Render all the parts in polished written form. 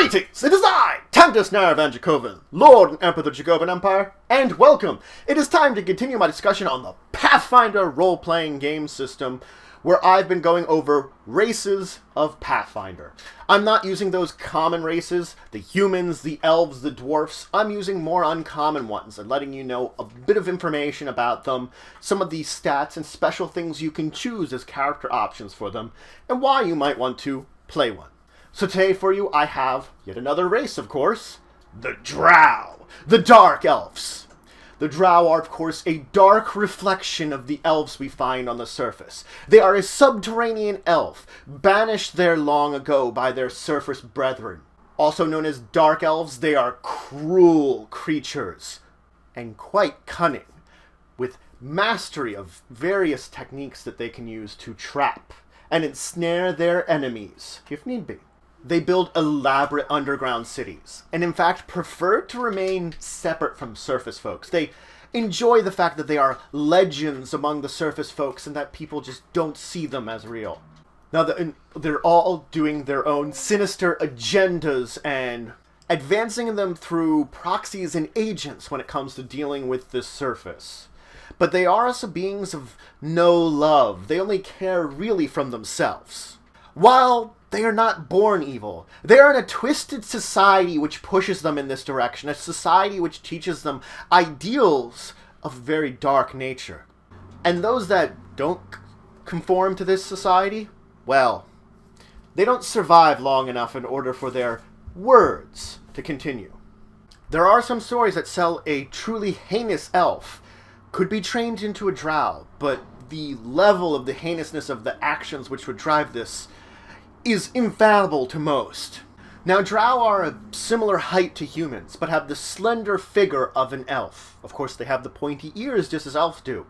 Greetings! It is I, Countess Van Dracovin, Lord and Emperor of the Dracovin Empire, and welcome! It is time to continue my discussion on the Pathfinder role-playing game system, where I've been going over races of Pathfinder. I'm not using those common races, the humans, the elves, the dwarfs. I'm using more uncommon ones and letting you know a bit of information about them, some of the stats and special things you can choose as character options for them, and why you might want to play one. So today for you, I have yet another race, of course, the Drow, the Dark Elves. The Drow are, of course, a dark reflection of the elves we find on the surface. They are a subterranean elf, banished there long ago by their surface brethren. Also known as Dark Elves, they are cruel creatures, and quite cunning, with mastery of various techniques that they can use to trap and ensnare their enemies, if need be. They build elaborate underground cities, and in fact prefer to remain separate from surface folks. They enjoy the fact that they are legends among the surface folks and that people just don't see them as real. Now, they're all doing their own sinister agendas and advancing them through proxies and agents when it comes to dealing with the surface. But they are also beings of no love. They only care really from themselves. While they are not born evil, they are in a twisted society which pushes them in this direction, a society which teaches them ideals of very dark nature. And those that don't conform to this society, well, they don't survive long enough in order for their words to continue. There are some stories that sell a truly heinous elf could be trained into a drow, but the level of the heinousness of the actions which would drive this is infallible to most. Now, drow are a similar height to humans, but have the slender figure of an elf. Of course, they have the pointy ears just as elves do.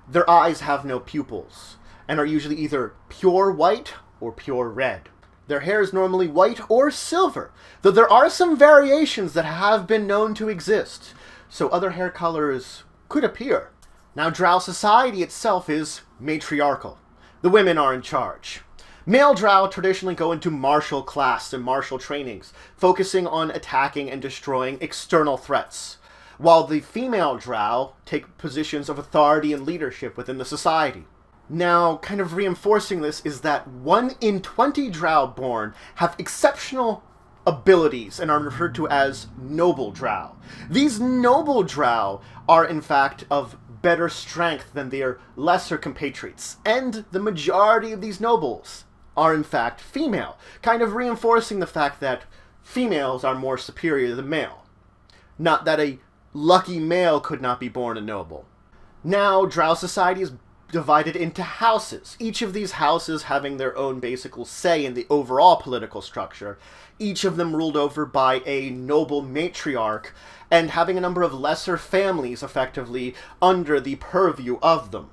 Their eyes have no pupils, and are usually either pure white or pure red. Their hair is normally white or silver, though there are some variations that have been known to exist, so other hair colors could appear. Now, drow society itself is matriarchal. The women are in charge. Male drow traditionally go into martial class and martial trainings, focusing on attacking and destroying external threats, while the female drow take positions of authority and leadership within the society. Now, kind of reinforcing this is that 1 in 20 drow born have exceptional abilities and are referred to as noble drow. These noble drow are in fact of better strength than their lesser compatriots, and the majority of these nobles are in fact female, kind of reinforcing the fact that females are more superior than male. Not that a lucky male could not be born a noble. Now, drow society is divided into houses, each of these houses having their own basic say in the overall political structure, each of them ruled over by a noble matriarch, and having a number of lesser families effectively under the purview of them.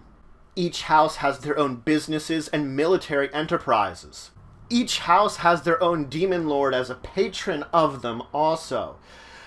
Each house has their own businesses and military enterprises. Each house has their own demon lord as a patron of them also.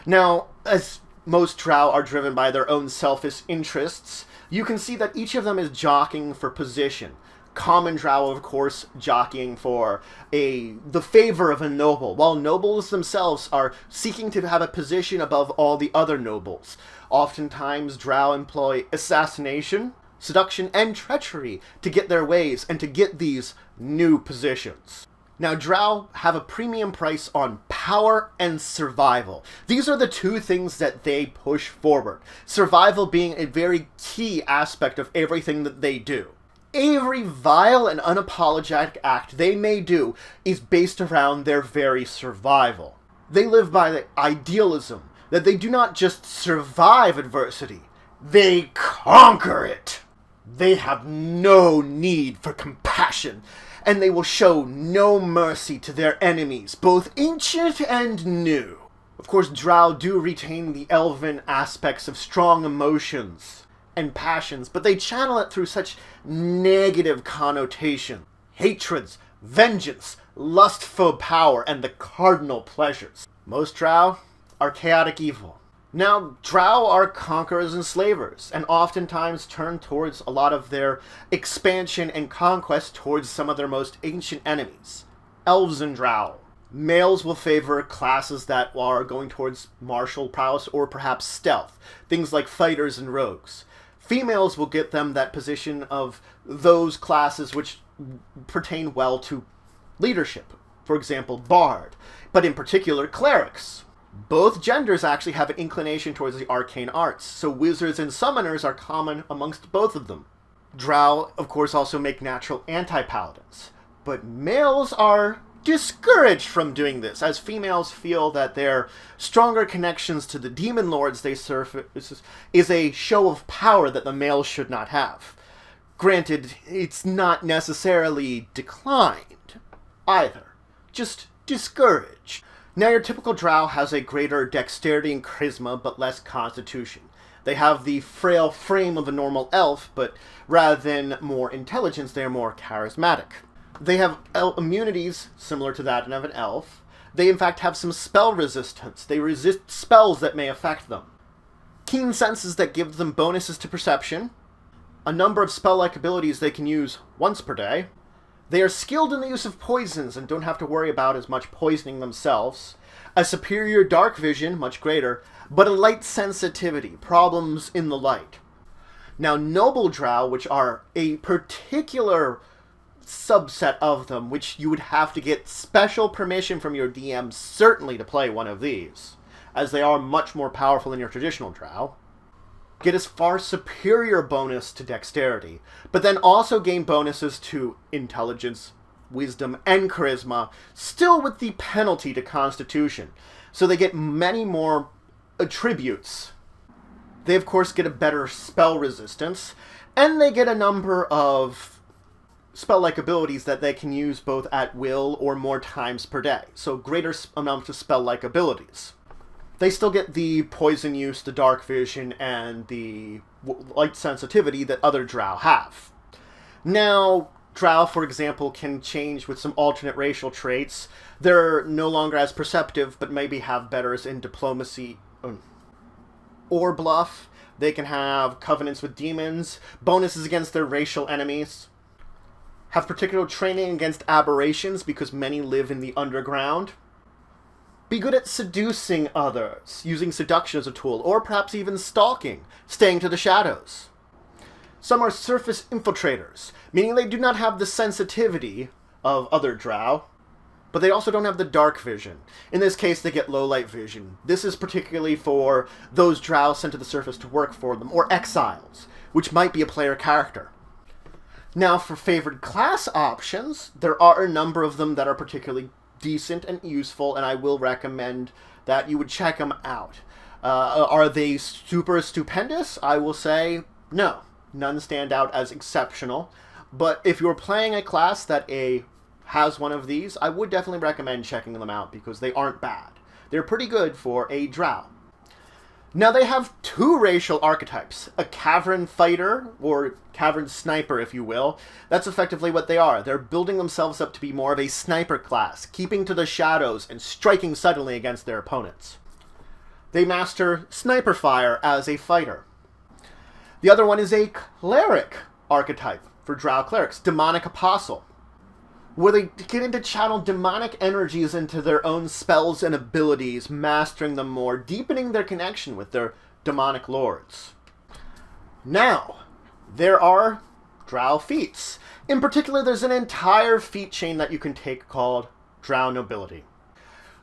Now, as most drow are driven by their own selfish interests, you can see that each of them is jockeying for position. Common drow, of course, jockeying for the favor of a noble, while nobles themselves are seeking to have a position above all the other nobles. Oftentimes, drow employ assassination, seduction, and treachery to get their ways and to get these new positions. Now, drow have a premium price on power and survival. These are the two things that they push forward. Survival being a very key aspect of everything that they do. Every vile and unapologetic act they may do is based around their very survival. They live by the idealism that they do not just survive adversity, they conquer it. They have no need for compassion, and they will show no mercy to their enemies, both ancient and new. Of course, drow do retain the elven aspects of strong emotions and passions, but they channel it through such negative connotation. Hatreds, vengeance, lust for power, and the cardinal pleasures. Most drow are chaotic evil. Now, drow are conquerors and slavers, and oftentimes turn towards a lot of their expansion and conquest towards some of their most ancient enemies. Elves and drow. Males will favor classes that are going towards martial prowess or perhaps stealth, things like fighters and rogues. Females will get them that position of those classes which pertain well to leadership. For example, bard, but in particular clerics. Both genders actually have an inclination towards the arcane arts, so wizards and summoners are common amongst both of them. Drow, of course, also make natural anti-paladins, but males are discouraged from doing this, as females feel that their stronger connections to the demon lords they serve is a show of power that the males should not have. Granted, it's not necessarily declined either, just discouraged. Now, your typical drow has a greater dexterity and charisma, but less constitution. They have the frail frame of a normal elf, but rather than more intelligence, they are more charismatic. They have immunities similar to that of an elf. They, in fact, have some spell resistance. They resist spells that may affect them. Keen senses that give them bonuses to perception. A number of spell-like abilities they can use once per day. They are skilled in the use of poisons and don't have to worry about as much poisoning themselves. A superior dark vision, much greater, but a light sensitivity, problems in the light. Now, noble drow, which are a particular subset of them, which you would have to get special permission from your DM certainly to play one of these, as they are much more powerful than your traditional drow, get a far superior bonus to dexterity, but then also gain bonuses to intelligence, wisdom, and charisma, still with the penalty to constitution. So they get many more attributes. They, of course, get a better spell resistance, and they get a number of spell-like abilities that they can use both at will or more times per day. So greater amounts of spell-like abilities. They still get the poison use, the dark vision, and the light sensitivity that other drow have. Now, drow, for example, can change with some alternate racial traits. They're no longer as perceptive, but maybe have betters in diplomacy or bluff. They can have covenants with demons, bonuses against their racial enemies, have particular training against aberrations because many live in the underground, be good at seducing others, using seduction as a tool, or perhaps even stalking, staying to the shadows. Some are surface infiltrators, meaning they do not have the sensitivity of other drow, but they also don't have the dark vision. In this case, they get low light vision. This is particularly for those drow sent to the surface to work for them, or exiles, which might be a player character. Now, for favored class options, there are a number of them that are particularly decent and useful, and I will recommend that you would check them out. Are they super stupendous? I will say no. None stand out as exceptional. But if you're playing a class that has one of these, I would definitely recommend checking them out because they aren't bad. They're pretty good for a drow. Now they have two racial archetypes, a cavern fighter, or cavern sniper if you will. That's effectively what they are. They're building themselves up to be more of a sniper class, keeping to the shadows and striking suddenly against their opponents. They master sniper fire as a fighter. The other one is a cleric archetype for drow clerics, demonic apostle, where they get into channel demonic energies into their own spells and abilities, mastering them more, deepening their connection with their demonic lords. Now, there are Drow Feats. In particular, there's an entire feat chain that you can take called Drow Nobility.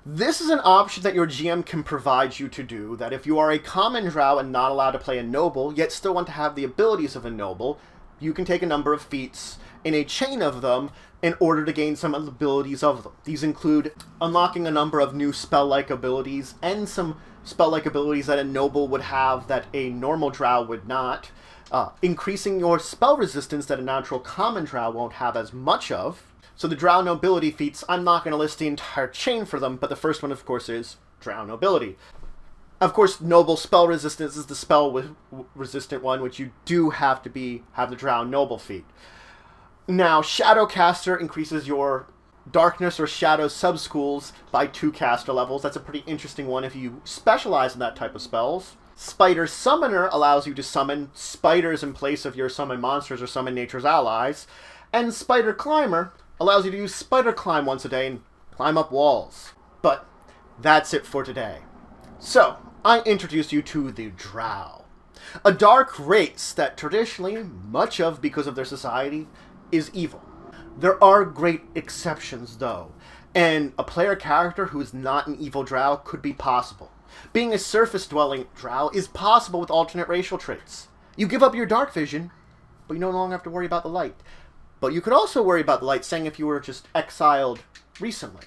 This is an option that your GM can provide you to do, that if you are a common drow and not allowed to play a noble, yet still want to have the abilities of a noble, you can take a number of feats in a chain of them in order to gain some abilities of them. These include unlocking a number of new spell-like abilities and some spell-like abilities that a noble would have that a normal drow would not, increasing your spell resistance that a natural common drow won't have as much of. So the Drow Nobility Feats, I'm not going to list the entire chain for them, but the first one, of course, is Drow Nobility. Of course, Noble Spell Resistance is the spell-resistant one, which you do have to have the Drow Noble feat. Now, Shadowcaster increases your Darkness or Shadow sub-schools by 2 caster levels. That's a pretty interesting one if you specialize in that type of spells. Spider Summoner allows you to summon spiders in place of your summon monsters or summon nature's allies. And Spider Climber allows you to use Spider Climb once a day and climb up walls. But that's it for today. So, I introduce you to the Drow, a dark race that traditionally, much of because of their society, is evil. There are great exceptions, though, and a player character who is not an evil Drow could be possible. Being a surface-dwelling Drow is possible with alternate racial traits. You give up your dark vision, but you no longer have to worry about the light. But you could also worry about the light, saying if you were just exiled recently.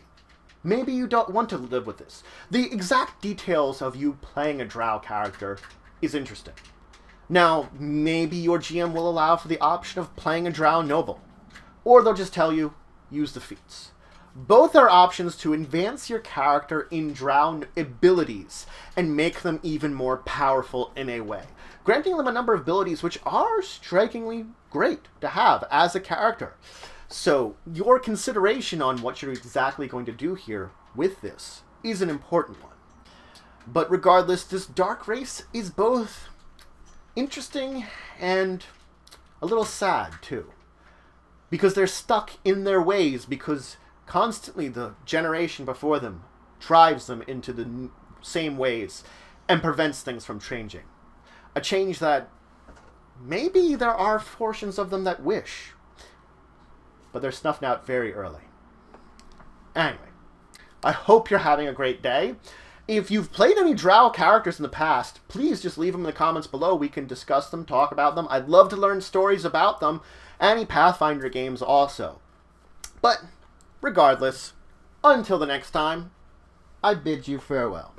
Maybe you don't want to live with this. The exact details of you playing a Drow character is interesting. Now, maybe your GM will allow for the option of playing a Drow noble. Or they'll just tell you, use the feats. Both are options to advance your character in Drow abilities and make them even more powerful in a way, granting them a number of abilities which are strikingly great to have as a character. So your consideration on what you're exactly going to do here with this is an important one. But regardless, this dark race is both interesting and a little sad too, because they're stuck in their ways, because constantly the generation before them drives them into the same ways and prevents things from changing. A change that maybe there are portions of them that wish, but they're snuffed out very early. Anyway, I hope you're having a great day. If you've played any Drow characters in the past, please just leave them in the comments below. We can discuss them, talk about them. I'd love to learn stories about them. Any Pathfinder games also. But regardless, until the next time, I bid you farewell.